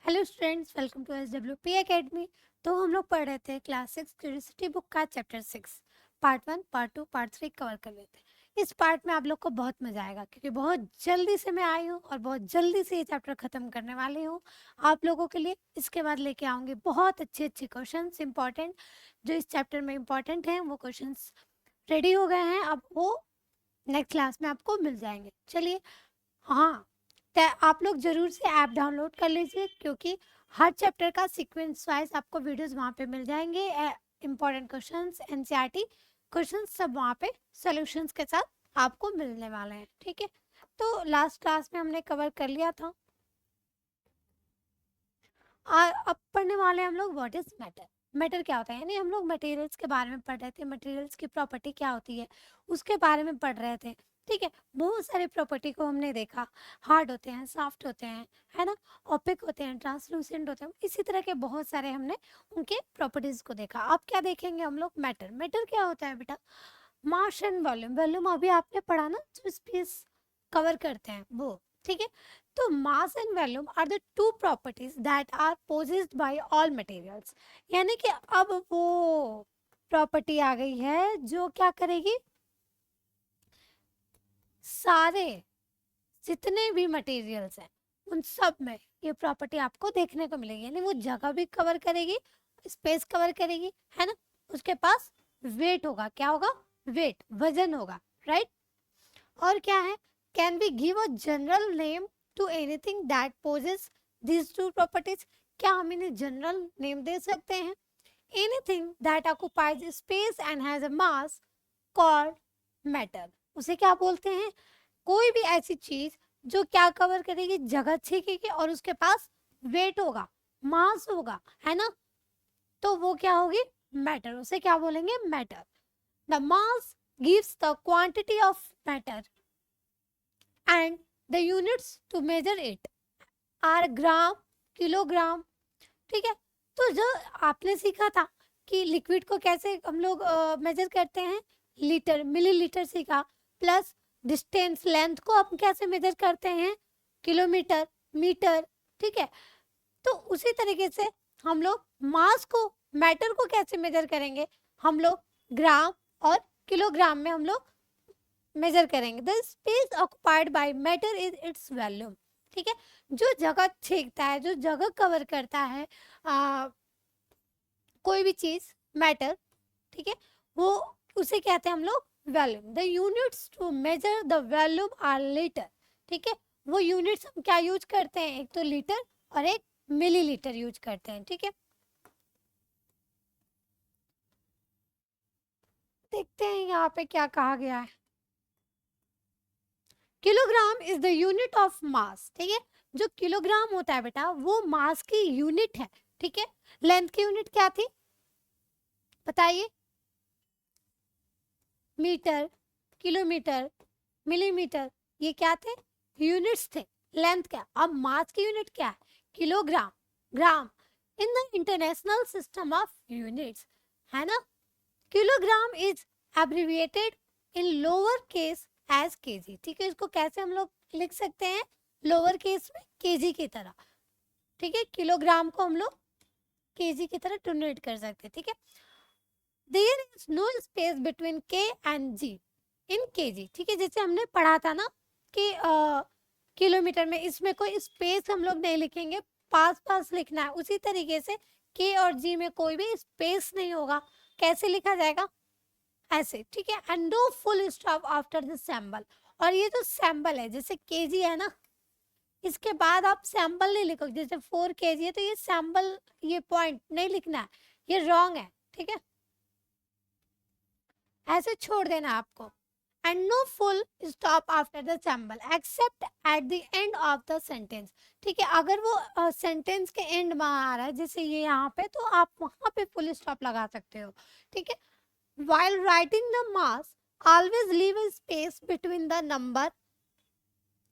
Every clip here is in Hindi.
Hello students, welcome to SWP academy. तो हम लोग पढ़ रहे थे क्लास 6 क्यूरियोसिटी बुक का chapter 6 part 1 part 2 part 3 cover कर लेते हैं। इस पार्ट में आप लोग को बहुत मजा आएगा क्योंकि बहुत जल्दी से मैं आई हूँ और बहुत जल्दी से ये चैप्टर खत्म करने वाली हूँ आप लोगों के लिए। इसके बाद लेके आऊँगी बहुत अच्छे अच्छे क्वेश्चन इंपॉर्टेंट जो इस चैप्टर में इंपॉर्टेंट हैं। वो क्वेश्चन रेडी हो गए हैं, अब वो नेक्स्ट क्लास में आपको मिल जाएंगे। चलिए, हाँ, आप लोग जरूर से ऐप डाउनलोड कर लीजिए क्योंकि हर चैप्टर का सीक्वेंस वाइज आपको वीडियोस वहाँ पे मिल जाएंगे। इंपॉर्टेंट क्वेश्चंस, एनसीईआरटी क्वेश्चंस सब वहाँ पे सॉल्यूशंस के साथ आपको मिलने वाले हैं। ठीक है, तो लास्ट क्लास में हमने कवर कर लिया था। अब पढ़ने वाले हम लोग व्हाट इज मैटर। मैटर क्या होता है, यानी हम लोग मटेरियल्स के बारे में पढ़ रहे थे, मटेरियल्स की प्रॉपर्टी क्या होती है उसके बारे में पढ़ रहे थे। ठीक है, बहुत सारे प्रॉपर्टी को हमने देखा। हार्ड होते हैं, सॉफ्ट होते हैं, है ना, ओपेक होते हैं, ट्रांसलूसेंट होते हैं, इसी तरह के बहुत सारे हमने उनके प्रॉपर्टीज को देखा। अब क्या देखेंगे हम लोग, मैटर। मैटर क्या होता है बेटा, मास एंड वॉल्यूम। वॉल्यूम अभी आपने पढ़ा ना, जो स्पेस कवर करते हैं वो। ठीक है, तो mass and volume are the two properties that are possessed by all materials. यानी कि अब वो प्रॉपर्टी आ गई है जो क्या करेगी, सारे जितने भी मटेरियल्स हैं उन सब में ये प्रॉपर्टी आपको देखने को मिलेगी। यानी वो जगह भी कवर करेगी, स्पेस कवर करेगी, है ना, उसके पास वेट होगा। क्या होगा, वेट, वजन होगा, राइट। और क्या है, can we give a general name to anything that possess these two properties. क्या हम इन्हें जनरल नेम दे सकते हैं। Anything that occupies space and has a mass called matter, उसे क्या बोलते हैं, कोई भी ऐसी चीज जो क्या कवर करेगी, जगह छीकेगी और उसके पास वेट होगा, मास होगा, है ना, तो वो क्या होगी, मैटर। उसे क्या बोलेंगे, matter. The mass gives the quantity of matter and the units to measure it are gram, kilogram. ठीक है, तो जो आपने सीखा था कि लिक्विड को कैसे हम लोग मेजर करते हैं, लीटर, मिलीलीटर सीखा, प्लस डिस्टेंस, लेंथ को हम कैसे मेजर करते हैं, किलोमीटर, मीटर। ठीक है, तो उसी तरीके से हम लोग मास को, मैटर को कैसे मेजर करेंगे, हम लोग ग्राम और किलोग्राम में हम लोग मेजर करेंगे। The space occupied by matter is its volume. ठीक है, जो जगह छेकता है, जो जगह कवर करता है कोई भी चीज, मैटर, ठीक है, वो उसे कहते हैं हम लोग volume. The units to measure the volume are litre. ठीक है, वो यूनिट्स हम क्या यूज करते हैं, एक तो लीटर और एक मिलीलीटर यूज करते हैं। ठीक है, देखते हैं यहाँ पे क्या कहा गया है। Kilogram is the unit of mass. ठीक है, जो किलोग्राम होता है बेटा वो मास की यूनिट है। ठीक है, लेंथ की यूनिट क्या थी बताइए, मीटर, किलोमीटर, मिलीमीटर, ये क्या थे, यूनिट्स थे। लेंथ क्या, अब मास की यूनिट क्या है, kilogram, gram, in the international system of units, है ना। Kilogram is abbreviated in lower case as kg. ठीक है, इसको कैसे हम लोग लिख सकते हैं, लोअर केस में केजी की तरह। ठीक है, किलोग्राम को हम लोग केजी की तरह डिनोट कर सकते हैं। ठीक है, there is no space between K and G in kg. ठीक है, जैसे हमने पढ़ा था ना कि किलोमीटर में, इसमें कोई स्पेस हम लोग नहीं लिखेंगे, पास पास लिखना है। उसी तरीके से के और जी में कोई भी स्पेस नहीं होगा, कैसे लिखा जाएगा, ऐसे। ठीक है, and no full stop after the symbol. और ये जो सैम्बल है, जैसे केजी है ना, इसके बाद आप सैम्बल नहीं लिखोगे। जैसे 4 केजी है तो ये सैम्बल, ये पॉइंट नहीं लिखना है, ये रॉन्ग है। ठीक है, ऐसे छोड़ देना आपको। And no full stop after the symbol except at the end of the sentence. ठीक है, अगर वो सेंटेंस के एंड में आ रहा है, जैसे ये यहाँ पे, तो आप वहां पे फुल स्टॉप लगा सकते हो। ठीक है, while writing the mass always leave a space between the number,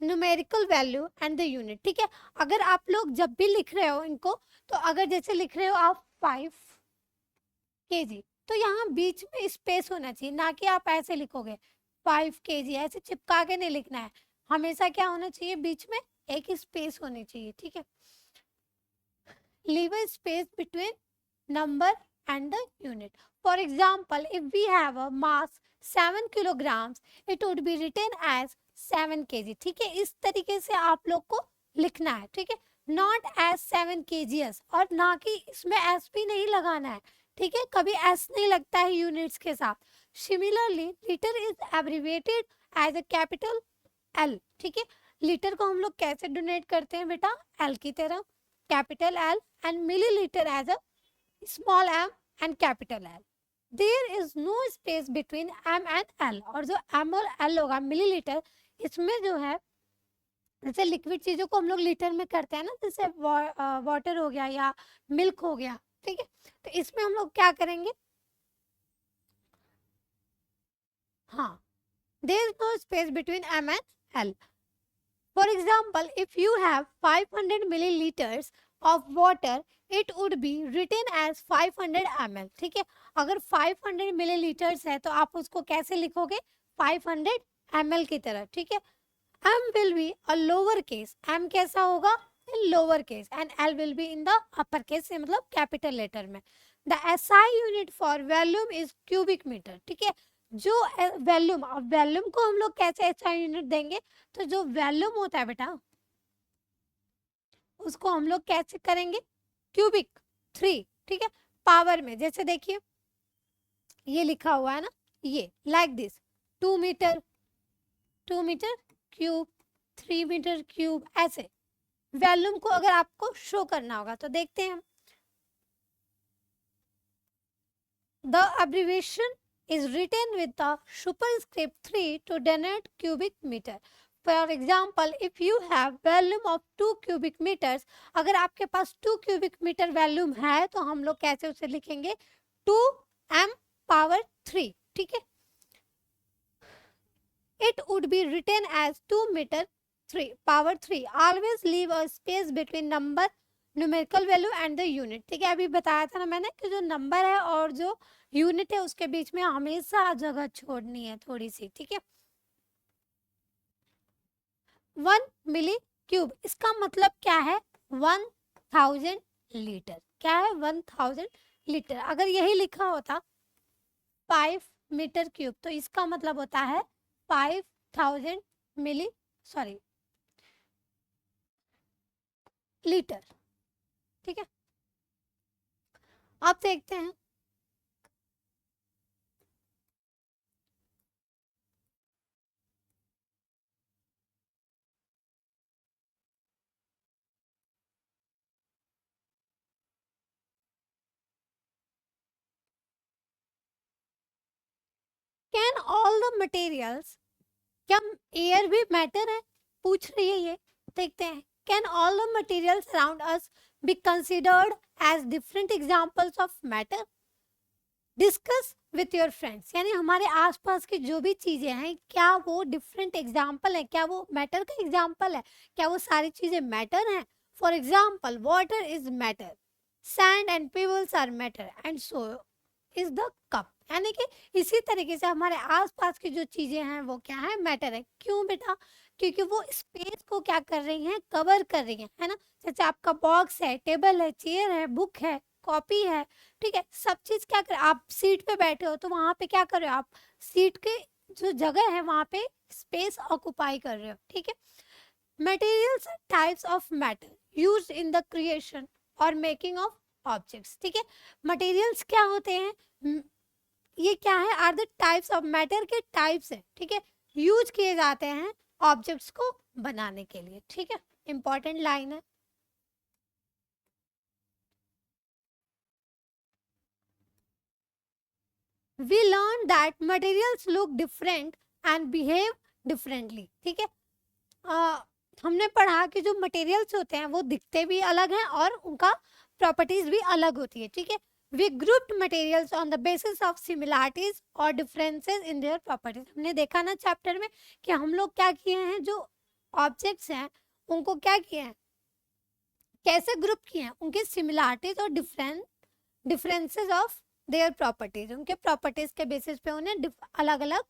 numerical value and the unit। ठीक है, अगर आप लोग जब भी लिख रहे हो इनको, तो अगर जैसे लिख रहे हो आप 5 केजी, तो यहाँ बीच में स्पेस होना चाहिए, ना कि आप ऐसे लिखोगे 5 केजी, ऐसे चिपका के नहीं लिखना है। हमेशा क्या होना चाहिए, बीच में एक स्पेस होनी चाहिए। ठीक है, leave a space between number and the unit. For example, if we have a mass 7 kilograms, it would be written as 7 kg. ठीक है, इस तरीके से आप लोग को लिखना है. ठीक है, नॉट एज 7 kgs, और ना कि इसमें एस भी नहीं लगाना है. ठीक है, कभी एस नहीं लगता है यूनिट्स के साथ. Similarly litre is abbreviated as a capital L. ठीक है, लीटर को हम लोग कैसे डोनेट करते हैं बेटा? एल की तरह, capital L, and millilitre as a small m and capital L. There is no space between m and L. और जो m और L होगा मिलीलीटर, इसमें जो है जैसे लिक्विड चीजों को हम लोग लीटर में करते हैं ना, जैसे वाटर हो गया या मिल्क हो गया. ठीक है, तो इसमें हम लोग क्या करेंगे? हाँ, there is no space between m and L. For example, if you have 500 milliliters of water, it would be written as 500 ml. ठीक है, अगर 500 milliliters है तो आप उसको कैसे लिखोगे? 500 ml की तरह. ठीक है, m will be a lower case. m कैसा होगा? In lower case, and L will be in the upper case, से मतलब कैपिटल लेटर में. The SI unit for volume is cubic meter. ठीक है, जो वॉल्यूम, अब वॉल्यूम को हम लोग कैसे एसआई यूनिट देंगे? तो जो वॉल्यूम होता है बेटा, उसको हम लोग कैसे करेंगे? क्यूबिक 3. ठीक है, पावर में. जैसे देखिए ये लिखा हुआ है ना, ये like this 2 metre cube, 3 metre cube, ऐसे वॉल्यूम को अगर आपको शो करना होगा तो देखते हैं. The abbreviation is written with the superscript 3 to denote cubic meter. For example, if you have volume of 2 cubic meters, अगर आपके पास 2 cubic meter वॉल्यूम है तो हम लोग कैसे उसे लिखेंगे? 2m power 3. ठीक है, it would be written as 2 meter 3 power 3. Always leave a space between number, numerical value and the unit. ठीक है, अभी बताया था ना मैंने कि जो नंबर है और जो यूनिट है उसके बीच में हमेशा जगह छोड़नी है थोड़ी सी. ठीक है, 1 मिली क्यूब, इसका मतलब क्या है? 1000 लीटर. क्या है? 1000 लीटर. अगर यही लिखा होता 5 मीटर क्यूब, तो इसका मतलब होता है 5000 मिली लीटर. ठीक है, अब देखते हैं. कैन ऑल द मटेरियल्स, क्या एयर भी मैटर है? पूछ रही है ये. देखते हैं. Can all the materials around us be considered as different examples of matter? Discuss with your friends. यानी हमारे आसपास की जो भी चीजें हैं, क्या वो डिफरेंट एग्जाम्पल है? क्या वो मैटर का एग्जाम्पल है? क्या वो सारी चीजें मैटर हैं? For example, water is matter, sand and pebbles are matter, and so is the cup. यानी कि इसी तरीके से हमारे आसपास की जो चीजें हैं वो क्या है? मैटर है. क्यों बेटा? क्योंकि वो स्पेस को क्या कर रही हैं? कवर कर रही हैं, है ना. जैसे आपका बॉक्स है, टेबल है, चेयर है, बुक है, कॉपी है. ठीक है, सब चीज क्या कर, आप सीट पे बैठे हो तो वहां पे क्या कर रहे हो? आप सीट के जो जगह है वहां पे स्पेस ऑक्युपाई कर रहे हो. ठीक है, materials types of matter used in the creation और मेकिंग ऑफ ऑब्जेक्ट्स. ठीक है, मटेरियल्स क्या होते हैं? ये क्या है? Are the types of matter के टाइप्स है. ठीक है, यूज किए जाते हैं ऑब्जेक्ट्स को बनाने के लिए. ठीक है, इंपॉर्टेंट लाइन है. We learned that materials look different and behave differently. ठीक है, हमने पढ़ा कि जो मटेरियल्स होते हैं वो दिखते भी अलग हैं और उनका प्रॉपर्टीज भी अलग होती है. ठीक है, we grouped materials on the basis of similarities or differences in their properties. हमने देखा ना चैप्टर में कि हम लोग क्या किए हैं, जो ऑब्जेक्ट्स हैं उनको क्या किए हैं, कैसे ग्रुप किए हैं? उनके सिमिलरिटीज और डिफरेंसेस ऑफ देयर प्रॉपर्टीज, उनके प्रॉपर्टीज के बेसिस पे उन्हें अलग अलग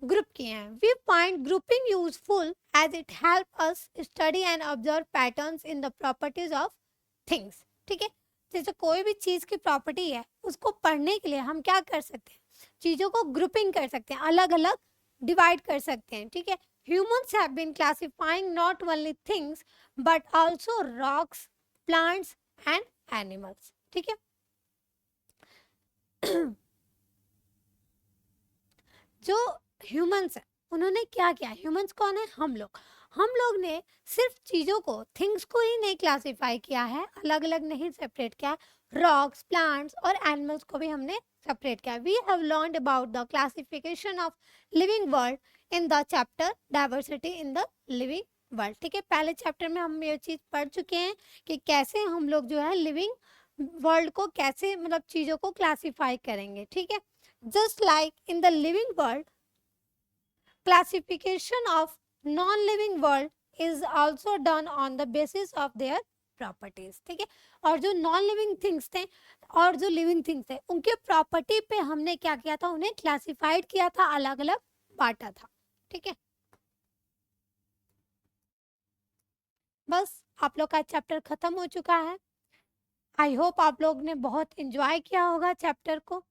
ग्रुप किए हैं. We find grouping useful as it help us study and observe patterns in the properties of things. ठीक है। जैसे कोई भी चीज की प्रॉपर्टी है, उसको पढ़ने के लिए हम क्या कर सकते हैं, चीजों को ग्रुपिंग कर सकते हैं, अलग अलग डिवाइड कर सकते हैं, ठीक है। Humans have been classifying not only things but also rocks, plants and animals, ठीक है। जो ह्यूमंस है उन्होंने क्या किया, ह्यूमंस कौन है, हम लोग ने सिर्फ चीजों को, थिंग्स को ही नहीं क्लासिफाई किया है, अलग अलग नहीं सेपरेट किया, रॉक्स, प्लांट्स और एनिमल्स को भी हमने सेपरेट किया। We have learned about the classification of living world in the chapter diversity in the living world, ठीक है। पहले चैप्टर में हम ये चीज पढ़ चुके हैं कि कैसे हम लोग जो है लिविंग वर्ल्ड को कैसे, मतलब चीजों को क्लासिफाई करेंगे, ठीक है। Just like in the living world, classification of non-living world is also done on the basis of their properties, ठीक है। और जो नॉन लिविंग थिंग्स थे और जो लिविंग थिंग्स थे, उनके प्रॉपर्टी पे हमने क्या किया था, उन्हें क्लासिफाइड किया था, अलग अलग बांटा था, ठीक है। बस आप लोग का चैप्टर खत्म हो चुका है। आई होप आप लोग ने बहुत एंजॉय किया होगा चैप्टर को।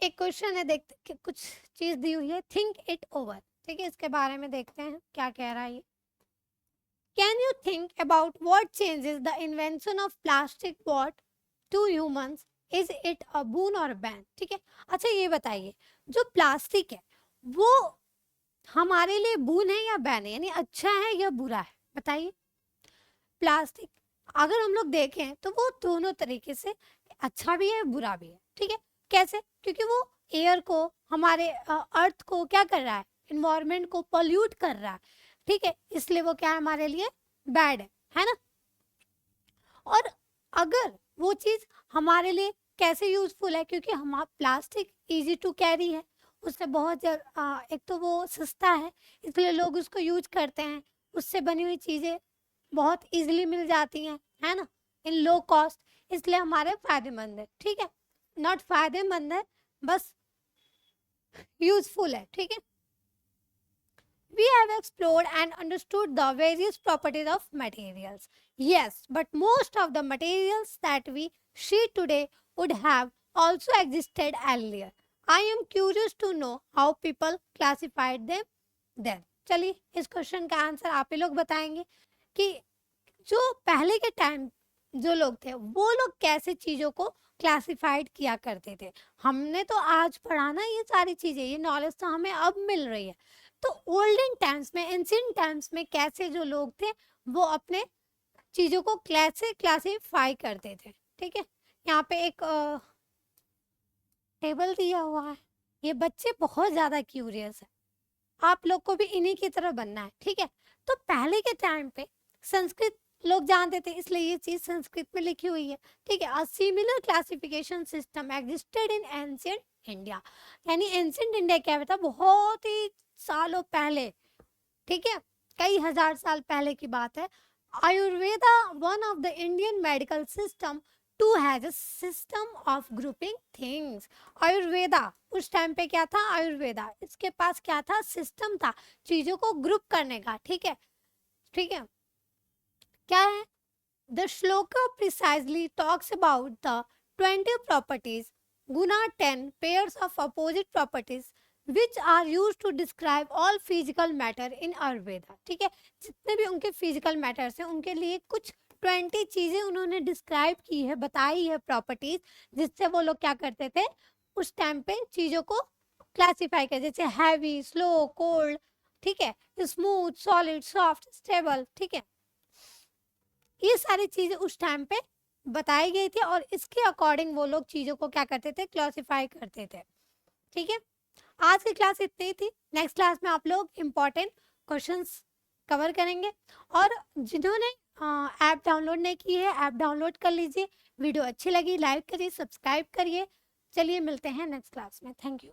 एक क्वेश्चन है, देखते कुछ चीज दी हुई है, थिंक इट ओवर, ठीक है। इसके बारे में देखते हैं क्या कह रहा है ये। Can you think about what changes the invention of plastic brought to humans, is it a boon or bane, ठीक है। अच्छा ये बताइए, जो प्लास्टिक है वो हमारे लिए बून है या बैन है, यानी अच्छा है या बुरा है, बताइए। प्लास्टिक अगर हम लोग देखें तो वो दोनों तरीके से अच्छा भी है बुरा भी है, ठीक है। कैसे, क्योंकि वो एयर को, हमारे अर्थ को क्या कर रहा है, इन्वायरमेंट को पोल्यूट कर रहा है, ठीक है, इसलिए वो क्या है हमारे लिए बैड है ना। और अगर वो चीज हमारे लिए कैसे यूजफुल है, क्योंकि हम प्लास्टिक इजी टू कैरी है, उससे बहुत एक तो वो सस्ता है, इसलिए लोग उसको यूज करते हैं, उससे बनी हुई चीजें बहुत इजीली मिल जाती हैं, है ना, इन लो कॉस्ट, इसलिए हमारे फायदेमंद है, ठीक है। नॉट फायदेमंद है, बस यूजफुल है, ठीक है। We have explored and understood the various properties of materials. Yes, but most of the materials that we see today would have also existed earlier. I am curious to know how people classified them then. चलिए इस क्वेश्चन का आंसर आप ही लोग बताएंगे कि जो पहले के टाइम जो लोग थे वो लोग कैसे चीजों को क्लासिफाइड किया करते थे। हमने तो आज पढ़ा ना ये सारी चीजें, ये नॉलेज तो हमें अब मिल रही है। तो ओल्डन टाइम्स में, एंशिएंट टाइम्स में कैसे जो लोग थे वो अपने चीजों को कैसे क्लासिफाई करते थे, ठीक है। यहाँ पे एक टेबल दिया हुआ है, ये बच्चे बहुत ज्यादा क्यूरियस है, आप लोग को भी इन्हीं की तरह बनना है, ठीक है। तो पहले के टाइम पे संस्कृत लोग जानते थे, इसलिए ये चीज संस्कृत में लिखी हुई है, ठीक है। A similar classification system existed in ancient India, यानी एंशिएंट इंडिया क्या था, बहुत ही सालों पहले, ठीक है, कई हजार साल पहले की बात है। Ayurveda one of the Indian medical system too has a system of grouping things. Ayurveda उस टाइम पे क्या था, आयुर्वेदा इसके पास क्या था, सिस्टम था चीजों को ग्रुप करने का, ठीक है, ठीक है। क्या है, the shloka precisely talks about the 20 properties Guna 10 pairs of opposite properties which are used to describe all physical matter in Ayurveda, ठीक है। जितने भी उनके फिजिकल मैटर्स हैं उनके लिए कुछ 20 चीजें उन्होंने डिस्क्राइब की है, बताई है प्रॉपर्टीज, जिससे वो लोग क्या करते थे उस टाइम पे चीजों को क्लासिफाई कर, जैसे हैवी, स्लो, कोल्ड, ठीक है, स्मूथ, सॉलिड, सॉफ्ट, स्टेबल, ठीक है। ये सारी चीजें उस टाइम पे बताई गई थी और इसके अकॉर्डिंग वो लोग चीजों को क्या करते थे, क्लासिफाई करते थे, ठीक है। आज की क्लास इतनी थी, नेक्स्ट क्लास में आप लोग इम्पोर्टेंट क्वेश्चंस कवर करेंगे। और जिन्होंने ऐप डाउनलोड नहीं की है, ऐप डाउनलोड कर लीजिए। वीडियो अच्छी लगी लाइक करिए, सब्सक्राइब करिए। चलिए मिलते हैं नेक्स्ट क्लास में, थैंक यू।